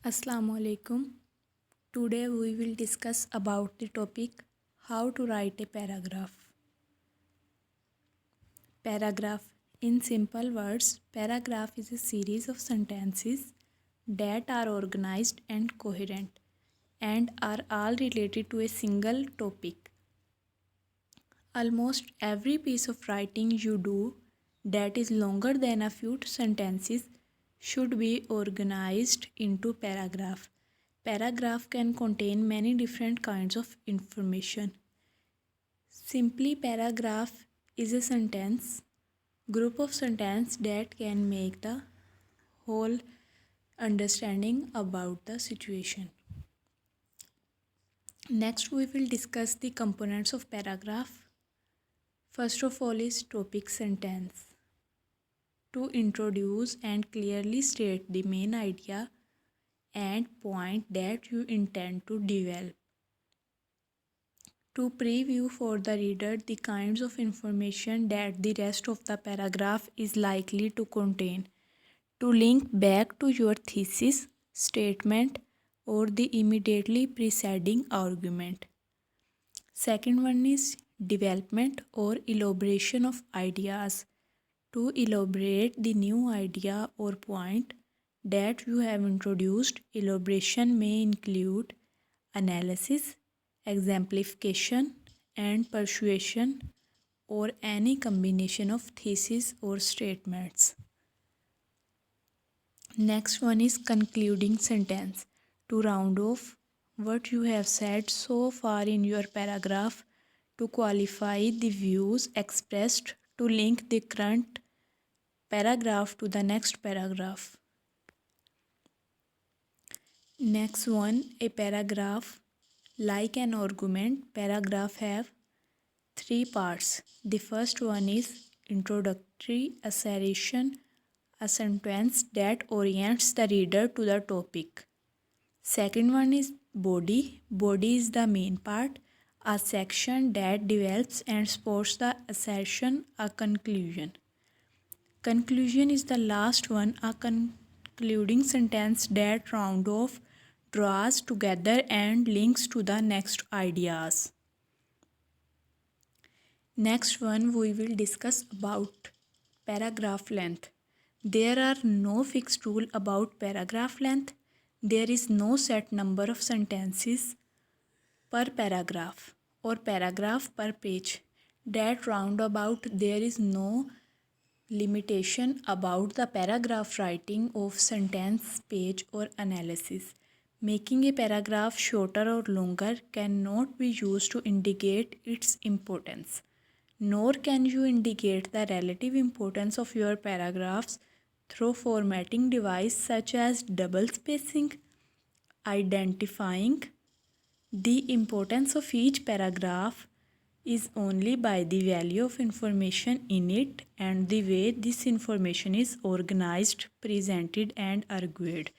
Assalamu alaikum. Today we will discuss about the topic how to write a paragraph. Paragraph. In simple words, paragraph is a series of sentences that are organized and coherent and are all related to a single topic. Almost every piece of writing you do that is longer than a few sentences should be organized into paragraph. Paragraph can contain many different kinds of information. Simply paragraph is a sentence group of sentences that can make the whole understanding about the situation. Next we will discuss the components of paragraph. First of all is topic sentence. To introduce and clearly state the main idea and point that you intend to develop. To preview for the reader the kinds of information that the rest of the paragraph is likely to contain. To link back to your thesis, statement, or the immediately preceding argument. Second one is development or elaboration of ideas. To elaborate the new idea or point that you have introduced, elaboration may include analysis, exemplification, and persuasion, or any combination of theses or statements. Next one is concluding sentence. To round off what you have said so far in your paragraph, to qualify the views expressed, to link the current paragraph to the next paragraph. Next one, a paragraph. Like an argument, paragraph have three parts. The first one is introductory assertion, a sentence that orients the reader to the topic. Second one is body. Body is the main part, a section that develops and supports the assertion, a conclusion. Conclusion is the last one, a concluding sentence that round off, draws together and links to the next ideas. Next one we will discuss about paragraph length. There are no fixed rule about paragraph length. There is no set number of sentences per paragraph or paragraph per page. That roundabout there is no limitation about the paragraph writing of sentence, page or analysis. Making a paragraph shorter or longer cannot be used to indicate its importance. Nor can you indicate the relative importance of your paragraphs through formatting device such as double spacing. Identifying the importance of each paragraph is only by the value of information in it and the way this information is organized, presented and argued.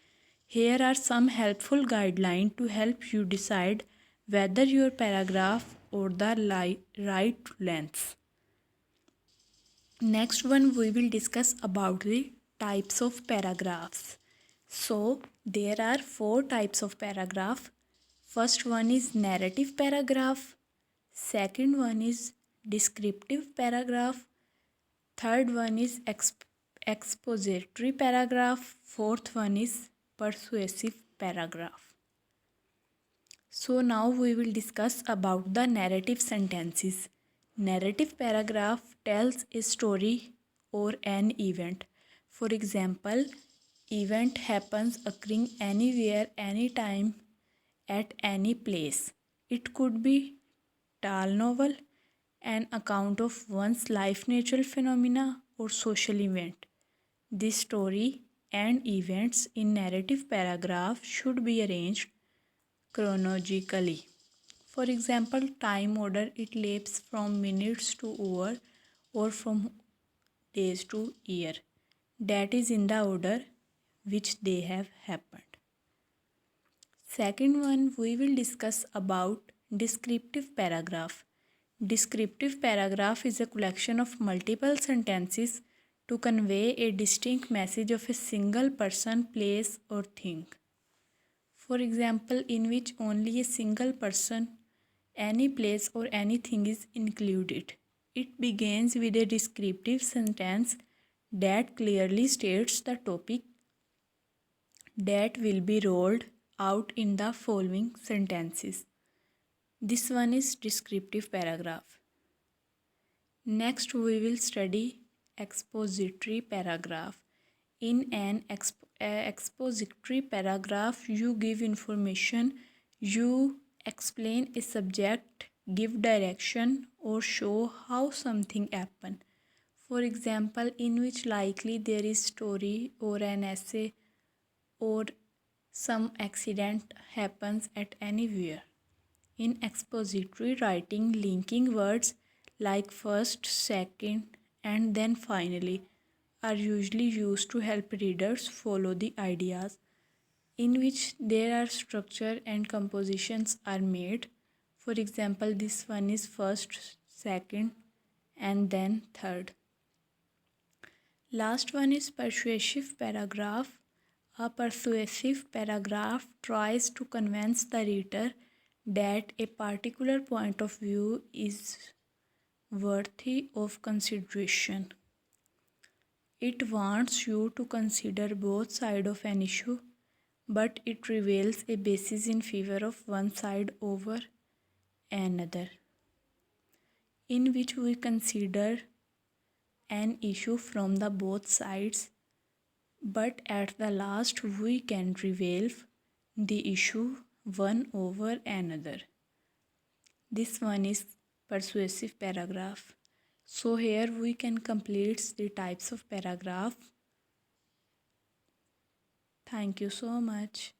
Here are some helpful guidelines to help you decide whether your paragraph or the right length. Next one we will discuss about the types of paragraphs. So there are four types of paragraph. First one is narrative paragraph. Second one is descriptive paragraph. Third one is expository paragraph. Fourth one is persuasive paragraph. So now we will discuss about the narrative sentences. Narrative paragraph tells a story or an event. For example, event happens occurring anywhere, anytime, at any place. It could be tale novel, an account of one's life, natural phenomena or social event. This story and events in narrative paragraph should be arranged chronologically. For example, time order, it leaps from minutes to hour or from days to year. That is in the order which they have happened. Second one we will discuss about descriptive paragraph. Descriptive paragraph is a collection of multiple sentences to convey a distinct message of a single person, place or thing. For example, in which only a single person, any place, or anything is included. It begins with a descriptive sentence that clearly states the topic that will be rolled out in the following sentences. This one is descriptive paragraph. Next, we will study expository paragraph. In an expository paragraph, you give information, you explain a subject, give direction, or show how something happened. For example, in which likely there is story or an essay or some accident happens at anywhere. In expository writing, linking words like first, second, and then finally are usually used to help readers follow the ideas, in which there are structure and compositions are made. For example, this one is first, second, and then third. Last one is persuasive paragraph. A persuasive paragraph tries to convince the reader that a particular point of view is worthy of consideration. It wants you to consider both sides of an issue, but it reveals a basis in favor of one side over another, in which we consider an issue from the both sides, but at the last we can reveal the issue one over another. This one is persuasive paragraph. So here we can complete the types of paragraph. Thank you so much.